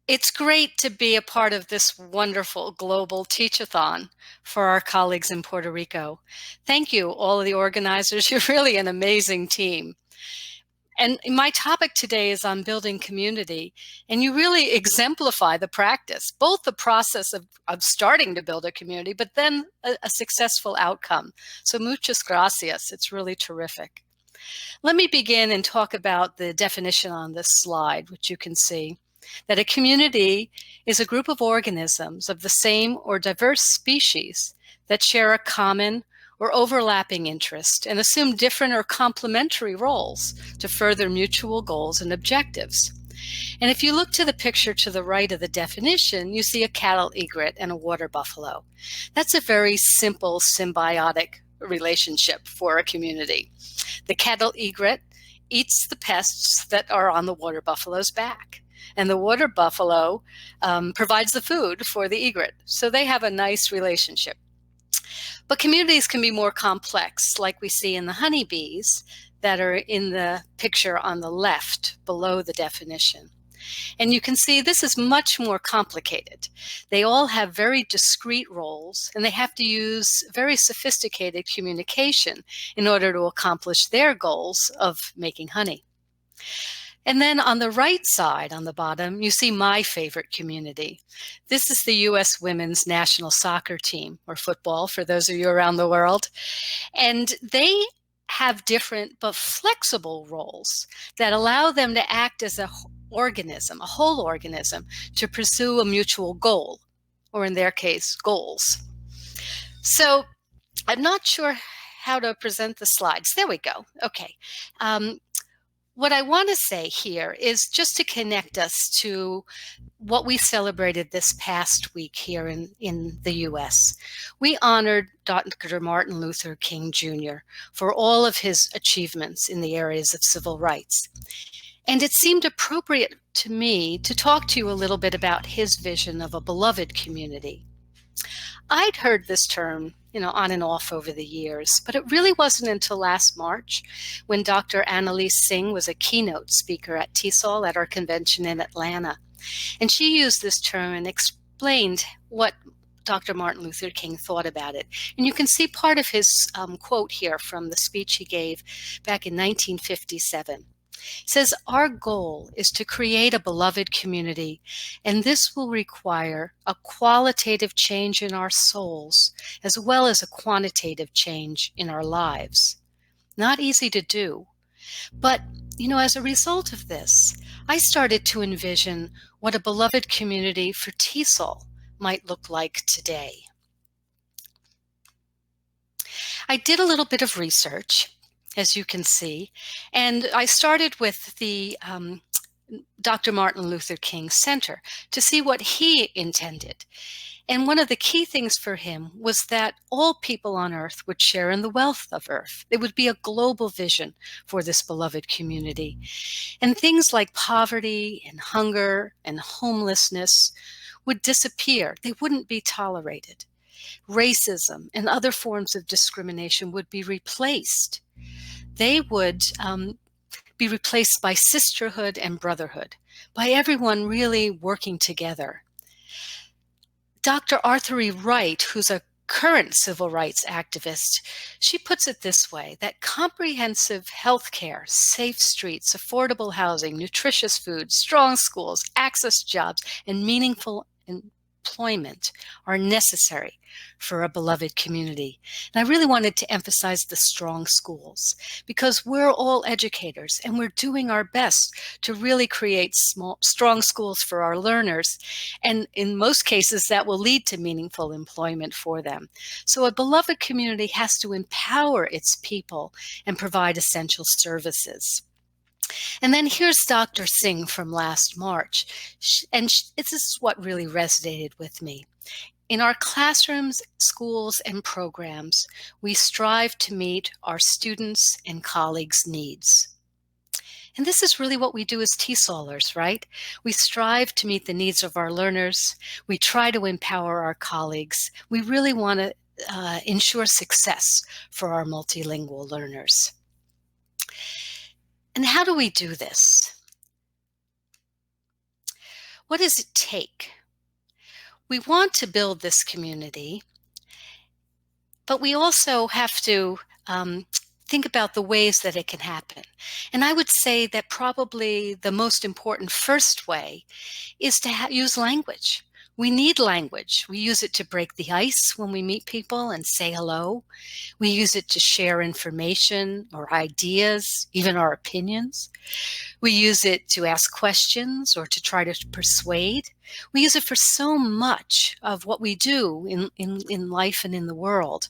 It's great to be a part of this wonderful global teach-a-thon for our colleagues in Puerto Rico. Thank you, all of the organizers. You're really an amazing team. And my topic today is on building community, and you really exemplify the practice, both the process of starting to build a community, but then a successful outcome. So muchas gracias. It's really terrific. Let me begin and talk about the definition on this slide, which you can see, that a community is a group of organisms of the same or diverse species that share a common or overlapping interest and assume different or complementary roles to further mutual goals and objectives. And if you look to the picture to the right of the definition, you see a cattle egret and a water buffalo. That's a very simple symbiotic relationship for a community. The cattle egret eats the pests that are on the water buffalo's back, and the water buffalo provides the food for the egret. So they have a nice relationship. But communities can be more complex, like we see in the honeybees that are in the picture on the left below the definition. And you can see this is much more complicated. They all have very discrete roles, and they have to use very sophisticated communication in order to accomplish their goals of making honey. And then on the right side, on the bottom, you see my favorite community. This is the U.S. women's national soccer team, or football for those of you around the world. And they have different but flexible roles that allow them to act as a whole organism, to pursue a mutual goal, or in their case, goals. So I'm not sure how to present the slides. There we go. Okay. What I want to say here is just to connect us to what we celebrated this past week here in the U.S. We honored Dr. Martin Luther King Jr. for all of his achievements in the areas of civil rights. And it seemed appropriate to me to talk to you a little bit about his vision of a beloved community. I'd heard this term, on and off over the years, but it really wasn't until last March when Dr. Annalise Singh was a keynote speaker at TESOL at our convention in Atlanta. And she used this term and explained what Dr. Martin Luther King thought about it. And you can see part of his quote here from the speech he gave back in 1957. It says, "Our goal is to create a beloved community, and this will require a qualitative change in our souls, as well as a quantitative change in our lives." Not easy to do. But, as a result of this, I started to envision what a beloved community for TESOL might look like today. I did a little bit of research, as you can see, and I started with the Dr. Martin Luther King Center to see what he intended. And one of the key things for him was that all people on earth would share in the wealth of earth. It would be a global vision for this beloved community. And things like poverty and hunger and homelessness would disappear. They wouldn't be tolerated. Racism and other forms of discrimination would be replaced. They would be replaced by sisterhood and brotherhood, by everyone really working together. Dr. Arthur E. Wright, who's a current civil rights activist, she puts it this way, that comprehensive health care, safe streets, affordable housing, nutritious food, strong schools, access to jobs, and meaningful employment are necessary for a beloved community. And I really wanted to emphasize the strong schools, because we're all educators and we're doing our best to really create strong schools for our learners. And in most cases, that will lead to meaningful employment for them. So a beloved community has to empower its people and provide essential services. And then here's Dr. Singh from last March, and this is what really resonated with me. In our classrooms, schools, and programs, we strive to meet our students' and colleagues' needs. And this is really what we do as TESOLers, right? We strive to meet the needs of our learners. We try to empower our colleagues. We really want to ensure success for our multilingual learners. And how do we do this? What does it take? We want to build this community, but we also have to think about the ways that it can happen. And I would say that probably the most important first way is to use language. We need language. We use it to break the ice when we meet people and say hello. We use it to share information or ideas, even our opinions. We use it to ask questions or to try to persuade. We use it for so much of what we do in life and in the world.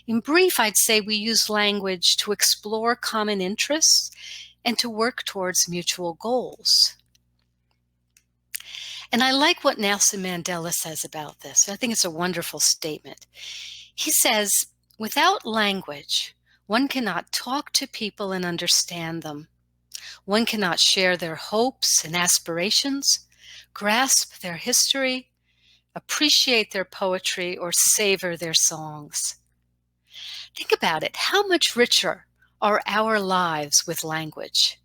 In brief, I'd say we use language to explore common interests and to work towards mutual goals. And I like what Nelson Mandela says about this. I think it's a wonderful statement. He says, without language, one cannot talk to people and understand them. One cannot share their hopes and aspirations, grasp their history, appreciate their poetry, or savor their songs. Think about it. How much richer are our lives with language?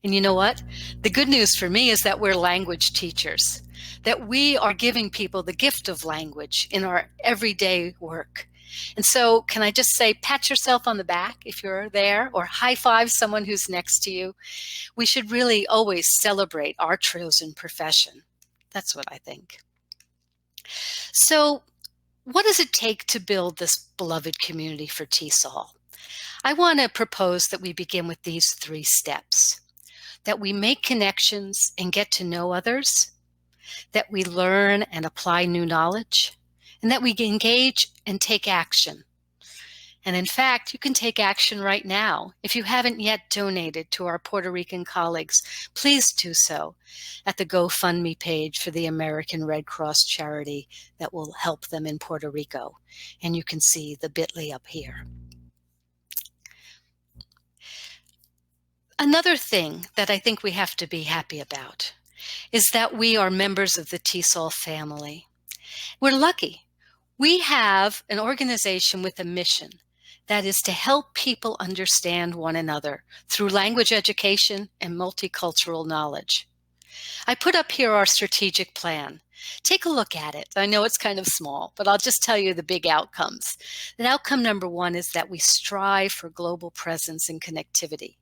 And you know what? The good news for me is that we're language teachers, that we are giving people the gift of language in our everyday work. And so can I just say, pat yourself on the back if you're there, or high five someone who's next to you. We should really always celebrate our chosen profession. That's what I think. So what does it take to build this beloved community for TESOL? I want to propose that we begin with these 3 steps. That we make connections and get to know others, that we learn and apply new knowledge, and that we engage and take action. And in fact, you can take action right now. If you haven't yet donated to our Puerto Rican colleagues, please do so at the GoFundMe page for the American Red Cross charity that will help them in Puerto Rico. And you can see the bit.ly up here. Another thing that I think we have to be happy about is that we are members of the TESOL family. We're lucky. We have an organization with a mission that is to help people understand one another through language education and multicultural knowledge. I put up here our strategic plan. Take a look at it. I know it's kind of small, but I'll just tell you the big outcomes. And outcome number 1 is that we strive for global presence and connectivity.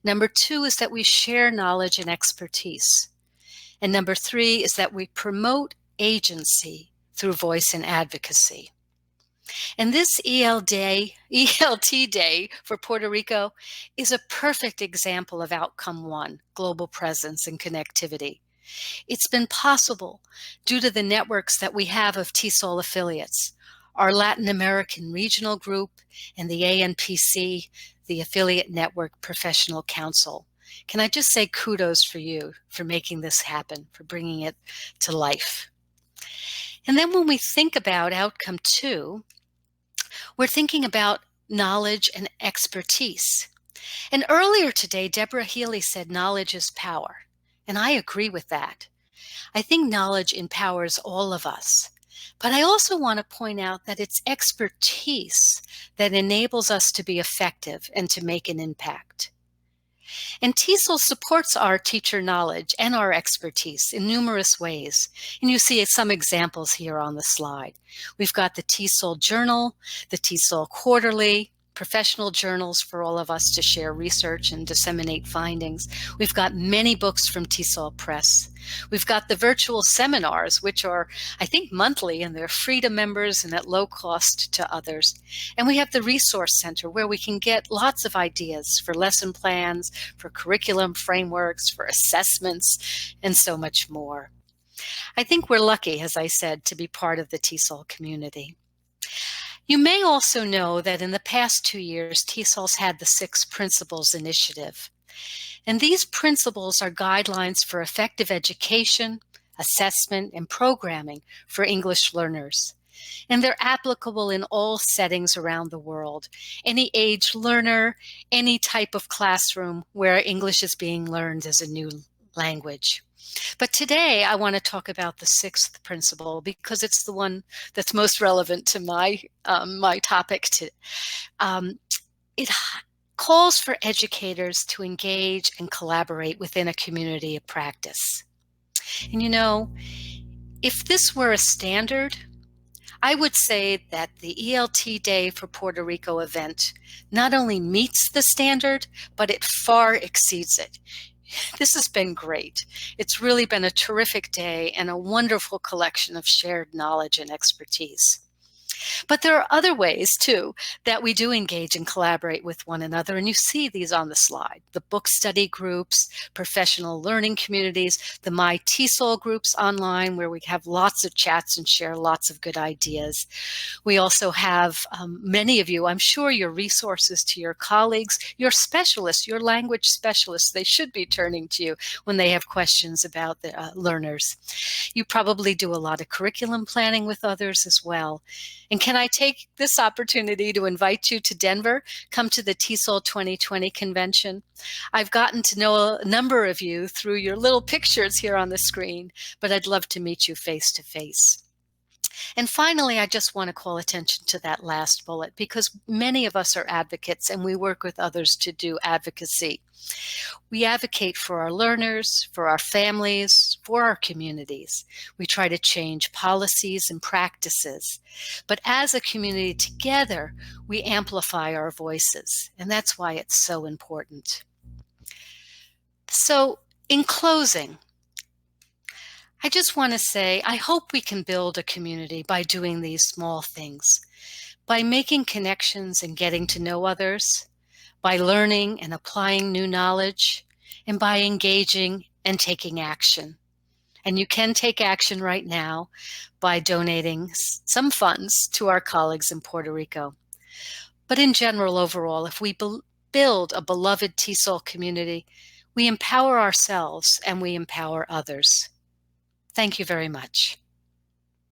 Number 2 is that we share knowledge and expertise. And number 3 is that we promote agency through voice and advocacy. And this ELT Day for Puerto Rico is a perfect example of outcome 1, global presence and connectivity. It's been possible due to the networks that we have of TESOL affiliates, our Latin American regional group, and the ANPC, the Affiliate Network Professional Council. Can I just say kudos for you for making this happen, for bringing it to life? And then when we think about outcome 2, we're thinking about knowledge and expertise. And earlier today, Deborah Healy said knowledge is power. And I agree with that. I think knowledge empowers all of us. But I also want to point out that it's expertise that enables us to be effective and to make an impact. And TESOL supports our teacher knowledge and our expertise in numerous ways. And you see some examples here on the slide. We've got the TESOL Journal, the TESOL Quarterly, professional journals for all of us to share research and disseminate findings. We've got many books from TESOL Press. We've got the virtual seminars, which are, I think, monthly, and they're free to members and at low cost to others. And we have the Resource Center, where we can get lots of ideas for lesson plans, for curriculum frameworks, for assessments, and so much more. I think we're lucky, as I said, to be part of the TESOL community. You may also know that in the past 2 years, TESOL's had the 6 Principles Initiative. And these principles are guidelines for effective education, assessment, and programming for English learners. And they're applicable in all settings around the world. Any age learner, any type of classroom where English is being learned as a new language. But today I want to talk about the 6th principle because it's the one that's most relevant to my topic. It calls for educators to engage and collaborate within a community of practice. And if this were a standard, I would say that the ELT Day for Puerto Rico event not only meets the standard, but it far exceeds it. This has been great. It's really been a terrific day and a wonderful collection of shared knowledge and expertise. But there are other ways, too, that we do engage and collaborate with one another, and you see these on the slide. The book study groups, professional learning communities, the My TESOL groups online, where we have lots of chats and share lots of good ideas. We also have many of you, I'm sure, your resources to your colleagues, your specialists, your language specialists. They should be turning to you when they have questions about the learners. You probably do a lot of curriculum planning with others as well. And can I take this opportunity to invite you to Denver? Come to the TESOL 2020 convention. I've gotten to know a number of you through your little pictures here on the screen, but I'd love to meet you face to face. And finally, I just want to call attention to that last bullet, because many of us are advocates and we work with others to do advocacy. We advocate for our learners, for our families, for our communities. We try to change policies and practices. But as a community together, we amplify our voices, and that's why it's so important. So, in closing, I just want to say, I hope we can build a community by doing these small things, by making connections and getting to know others, by learning and applying new knowledge, and by engaging and taking action. And you can take action right now by donating some funds to our colleagues in Puerto Rico. But in general, overall, if we build a beloved TESOL community, we empower ourselves and we empower others. Thank you very much.